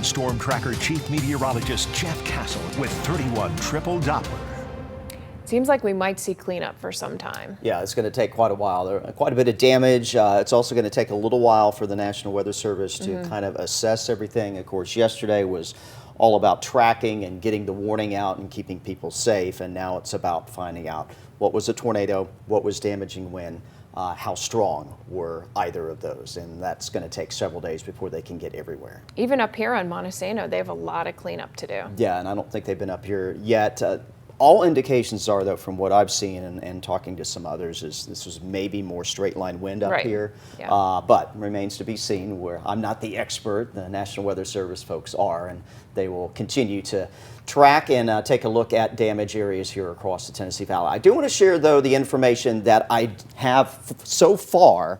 Storm Tracker Chief Meteorologist Jeff Castle with 31 Triple Doppler. Seems like we might see cleanup for some time. Yeah, it's going to take quite a while. There quite a bit of damage. It's also going to take a little while for the National Weather Service to kind of assess everything. Of course, yesterday was all about tracking and getting the warning out and keeping people safe, and now it's about finding out what was a tornado, what was damaging when, how strong were either of those, and that's going to take several days before they can get everywhere. Even up here on Montesano, they have a lot of cleanup to do. Yeah, and I don't think they've been up here yet. All indications are, though, from what I've seen and talking to some others, is this was maybe more straight line wind up here. Yeah. But remains to be seen. Where I'm not the expert, the National Weather Service folks are, and they will continue to track and take a look at damage areas here across the Tennessee Valley. I do want to share, though, the information that I have so far.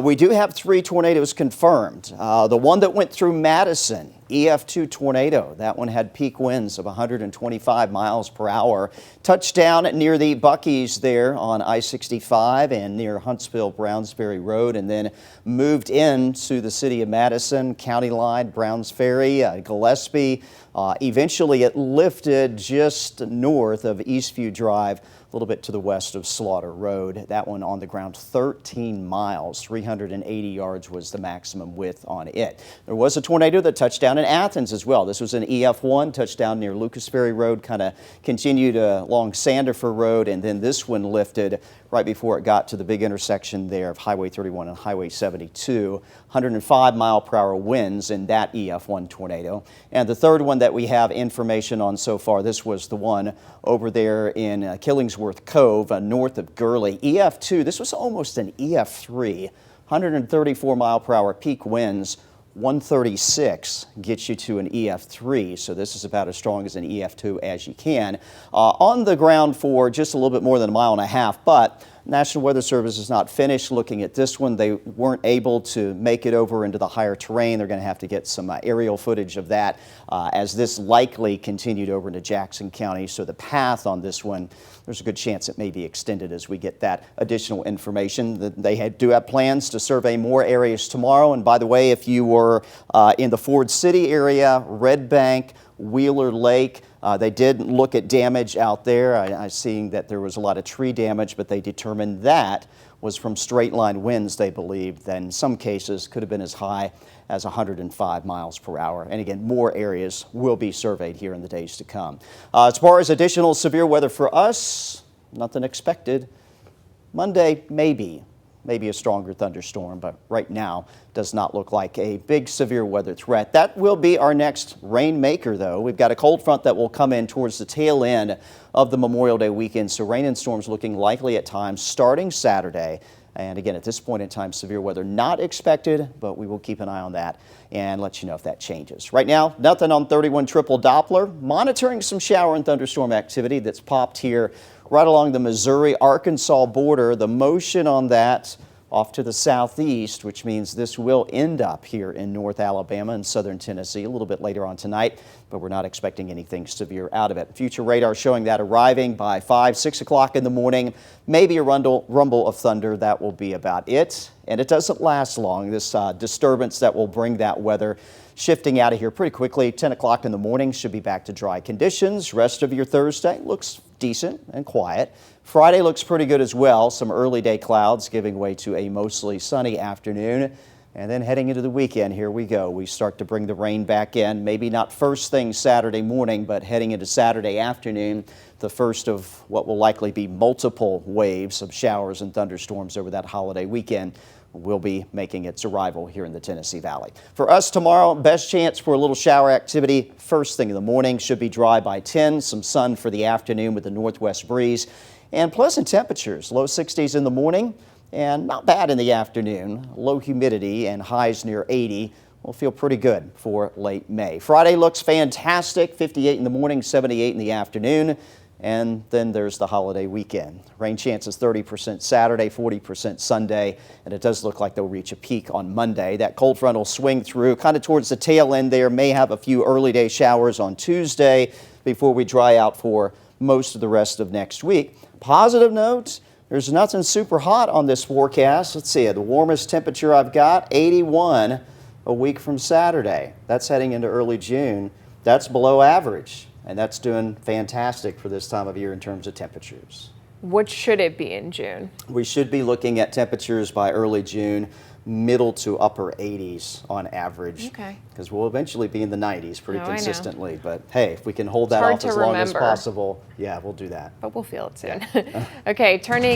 We do have 3 tornadoes confirmed. The one that went through Madison, EF2 tornado, that one had peak winds of 125 miles per hour. Touched down near the Buc-ee's there on I-65 and near Huntsville-Brownsbury Road, and then moved into the city of Madison, County Line, Browns Ferry, Gillespie. Eventually it lifted just north of Eastview Drive, a little bit to the west of Slaughter Road. That one on the ground 13 miles, 380 yards was the maximum width on it. There was a tornado that touched down in Athens as well. This was an EF1, touched down near Lucas Ferry Road, kind of continued along Sandifer Road, and then this one lifted right before it got to the big intersection there of Highway 31 and Highway 72. 105 mile per hour winds in that EF1 tornado. And the third one that we have information on so far, this was the one over there in Killingsworth Cove, north of Gurley. EF2, this was almost an EF3, 134 mile per hour peak winds. 136 gets you to an EF3, so this is about as strong as an EF2 as you can. On the ground for just a little bit more than a mile and a half, but National Weather Service is not finished looking at this one. They weren't able to make it over into the higher terrain. They're going to have to get some aerial footage of that as this likely continued over into Jackson County. So the path on this one, there's a good chance it may be extended as we get that additional information. They do have plans to survey more areas tomorrow. And by the way, if you were in the Ford City area, Red Bank, Wheeler Lake, they did look at damage out there. I seeing that there was a lot of tree damage, but they determined that was from straight line winds, they believed, that in some cases could have been as high as 105 miles per hour. And again, more areas will be surveyed here in the days to come. As far as additional severe weather for us, nothing expected. Monday, maybe a stronger thunderstorm, but right now does not look like a big severe weather threat. That will be our next rainmaker, though. We've got a cold front that will come in towards the tail end of the Memorial Day weekend, so rain and storms looking likely at times starting Saturday. And again, at this point in time, severe weather not expected, but we will keep an eye on that and let you know if that changes. Right now, nothing on 31 Triple Doppler. Monitoring some shower and thunderstorm activity that's popped here right along the Missouri-Arkansas border. The motion on that off to the southeast, which means this will end up here in North Alabama and southern Tennessee a little bit later on tonight, but we're not expecting anything severe out of it. Future radar showing that arriving by 5, 6 o'clock in the morning, maybe a rumble of thunder. That will be about it. And it doesn't last long, this disturbance that will bring that weather shifting out of here pretty quickly. 10 o'clock in the morning should be back to dry conditions. Rest of your Thursday looks decent and quiet. Friday looks pretty good as well. Some early day clouds giving way to a mostly sunny afternoon. And then heading into the weekend, here we go. We start to bring the rain back in. Maybe not first thing Saturday morning, but heading into Saturday afternoon, the first of what will likely be multiple waves of showers and thunderstorms over that holiday weekend will be making its arrival here in the Tennessee Valley. For us tomorrow, best chance for a little shower activity first thing in the morning. Should be dry by 10. Some sun for the afternoon with a northwest breeze. And pleasant temperatures, low 60s in the morning and not bad in the afternoon. Low humidity and highs near 80 will feel pretty good for late May. Friday looks fantastic, 58 in the morning, 78 in the afternoon. And then there's the holiday weekend. Rain chances 30% Saturday, 40% Sunday, and it does look like they'll reach a peak on Monday. That cold front will swing through kind of towards the tail end there, may have a few early day showers on Tuesday before we dry out for most of the rest of next week. Positive note, there's nothing super hot on this forecast. Let's see, the warmest temperature I've got, 81 a week from Saturday. That's heading into early June. That's below average, and that's doing fantastic for this time of year in terms of temperatures. What should it be in June? We should be looking at temperatures by early June, middle to upper 80s on average. Okay. Because we'll eventually be in the 90s pretty Oh, I know. consistently. But hey, if we can hold that hard off to as long as remember. possible, yeah, we'll do that. But we'll feel it soon. Okay, turning